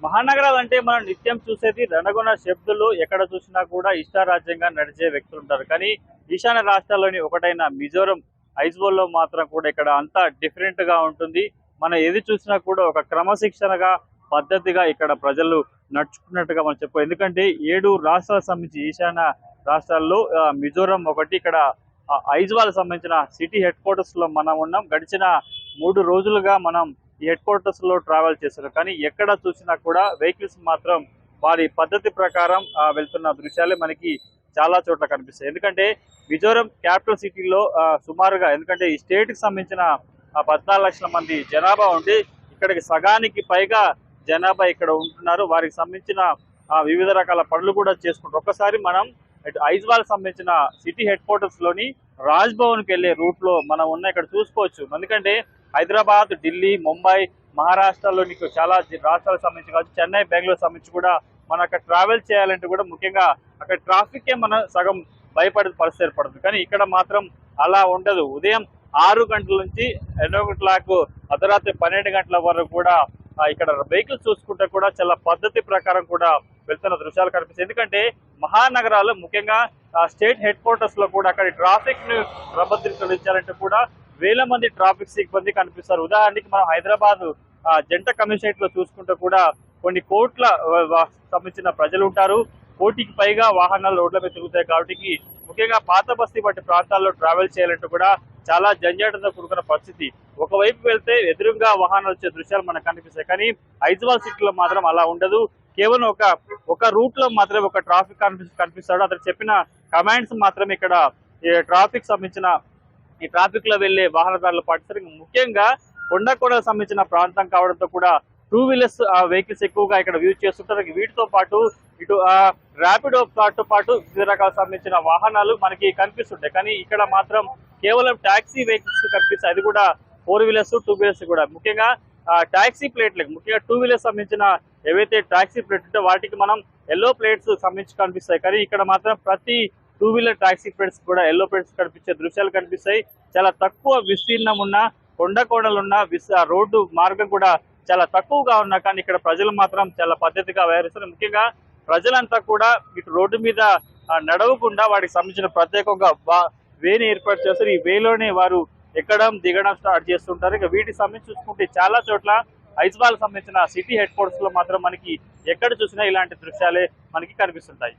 మహానగరాలు అంటే మనం నిత్యం చూసేది రణగొణ శబ్దులు. ఎక్కడ చూసినా కూడా ఇష్టారాజ్యంగా నడిచే వ్యక్తులు ఉంటారు. కానీ ఈశాన్య రాష్ట్రాల్లోని ఒకటైన మిజోరం ఐజ్వాల్ లో మాత్రం కూడా ఇక్కడ అంతా డిఫరెంట్ గా ఉంటుంది. మనం ఏది చూసినా కూడా ఒక క్రమశిక్షణగా పద్ధతిగా ఇక్కడ ప్రజలు నడుచుకున్నట్టుగా మనం చెప్పాం. ఎందుకంటే 7 రాష్ట్రాలకు సంబంధించి ఈశాన్య రాష్ట్రాల్లో మిజోరం ఒకటి. ఇక్కడ ఐజ్వాల్ సంబంధించిన సిటీ హెడ్ క్వార్టర్స్ లో మనం ఉన్నాం. గడిచిన 3 రోజులుగా మనం ఈ హెడ్ క్వార్టర్స్ లో ట్రావెల్ చేస్తున్నారు. కానీ ఎక్కడ చూసినా కూడా వెహికల్స్ మాత్రం వారి పద్ధతి ప్రకారం వెళ్తున్న దృశ్యాలే మనకి చాలా చోట్ల కనిపిస్తాయి. ఎందుకంటే మిజోరం క్యాపిటల్ సిటీలో సుమారుగా, ఎందుకంటే ఈ స్టేట్ కి సంబంధించిన 14 లక్షల మంది జనాభా ఉండి ఇక్కడికి సగానికి పైగా జనాభా ఇక్కడ ఉంటున్నారు. వారికి సంబంధించిన వివిధ రకాల పనులు కూడా చేసుకుంటారు. ఒక్కసారి మనం ఐజ్వాల్ సంబంధించిన సిటీ హెడ్ క్వార్టర్స్ లోని రాజ్ భవన్ కి వెళ్లే రూట్ లో మనం ఉన్న ఇక్కడ చూసుకోవచ్చు. ఎందుకంటే హైదరాబాద్, ఢిల్లీ, ముంబై, మహారాష్ట్రలోని చాలా రాష్ట్రాలకు సంబంధించి కావచ్చు, చెన్నై, బెంగళూరు సంబంధించి కూడా మనం అక్కడ ట్రావెల్ చేయాలంటే కూడా ముఖ్యంగా అక్కడ ట్రాఫిక్ మనం సగం భయపడే పరిస్థితి ఏర్పడుతుంది. కానీ ఇక్కడ మాత్రం అలా ఉండదు. ఉదయం 6 గంటల నుంచి 8 గంటలకు అర్ధరాత్రి 12 గంటల వరకు కూడా ఇక్కడ వెహికల్స్ చూసుకుంటే కూడా చాలా పద్ధతి ప్రకారం కూడా వెళ్తున్న దృశ్యాలు కనిపిస్తాయి. ఎందుకంటే మహానగరాలు ముఖ్యంగా స్టేట్ హెడ్ క్వార్టర్స్ లో కూడా అక్కడ ట్రాఫిక్ ను క్రమబద్ధీకరించాలంటే కూడా వేల మంది ట్రాఫిక్ సిబ్బంది కనిపిస్తారు. ఉదాహరణకి మనం హైదరాబాద్ జంట కమిషనరేట్ లో చూసుకుంటే కూడా కొన్ని కోట్ల సంబంధించిన ప్రజలు ఉంటారు. కోటికి పైగా వాహనాలు రోడ్ల మీద తిరుగుతాయి. కాబట్టి ముఖ్యంగా పాత బస్తీ వంటి ప్రాంతాల్లో ట్రావెల్ చేయాలంటే కూడా చాలా జంజాటంతో కూడుకున్న పరిస్థితి. ఒకవైపు వెళ్తే ఎదురుగా వాహనాలు వచ్చే దృశ్యాలు మనకు కనిపిస్తాయి. కానీ ఐజ్వాల్ సిటీలో మాత్రం అలా ఉండదు. కేవలం ఒక రూట్ లో మాత్రమే ఒక ట్రాఫిక్ కనిపిస్తాడు. అతను చెప్పిన కమాండ్స్ మాత్రం ఇక్కడ ట్రాఫిక్ సంబంధించిన ఈ ట్రాఫిక్ లో వెళ్లే వాహనదారులు పాటిస్తారు. ముఖ్యంగా కొండకోడకు సంబంధించిన ప్రాంతం కావడంతో కూడా 2 వీలర్స్ వెహికల్స్ ఎక్కువగా ఇక్కడ యూజ్ చేస్తుంటారు. వీటితో పాటు ఇటు ర్యాపిడో పాటు వివిధ రకాల సంబంధించిన వాహనాలు మనకి కనిపిస్తుంటాయి. కానీ ఇక్కడ మాత్రం కేవలం టాక్సీ వెహికల్స్ కనిపిస్తాయి. అది కూడా 4 వీలర్స్, 2 వీలర్స్ కూడా. ముఖ్యంగా టాక్సీ ప్లేట్లకు, ముఖ్యంగా 2 వీలర్స్ సంబంధించిన ఏవైతే టాక్సీ ప్లేట్ ఉంటే వాటికి మనం ఎల్లో ప్లేట్స్ సంబంధించి కనిపిస్తాయి. కానీ ఇక్కడ మాత్రం ప్రతి 2 వీలర్ టాక్సీ ప్లేట్స్ కూడా ఎల్లో ప్లేట్స్ కనిపించే దృశ్యాలు కనిపిస్తాయి. చాలా తక్కువ విస్తీర్ణం ఉన్న కొండకోడలున్న రోడ్డు మార్గం కూడా చాలా తక్కువగా ఉన్నా కానీ ఇక్కడ ప్రజలు మాత్రం చాలా పద్ధతిగా వ్యవహరిస్తారు. ముఖ్యంగా ప్రజలంతా కూడా ఇటు రోడ్డు మీద నడవకుండా వాటికి సంబంధించిన ప్రత్యేకంగా వేని ఏర్పాటు చేస్తారు. ఈ వేలోనే వారు ఎక్కడం దిగడం స్టార్ట్ చేస్తుంటారు. ఇక వీటికి సంబంధించి చూసుకుంటే చాలా చోట్ల ఐజ్వాల్ సంబంధించిన సిటీ హెడ్ క్వార్టర్స్ లో మాత్రం మనకి ఎక్కడ చూసినా ఇలాంటి దృశ్యాలే మనకి కనిపిస్తుంటాయి.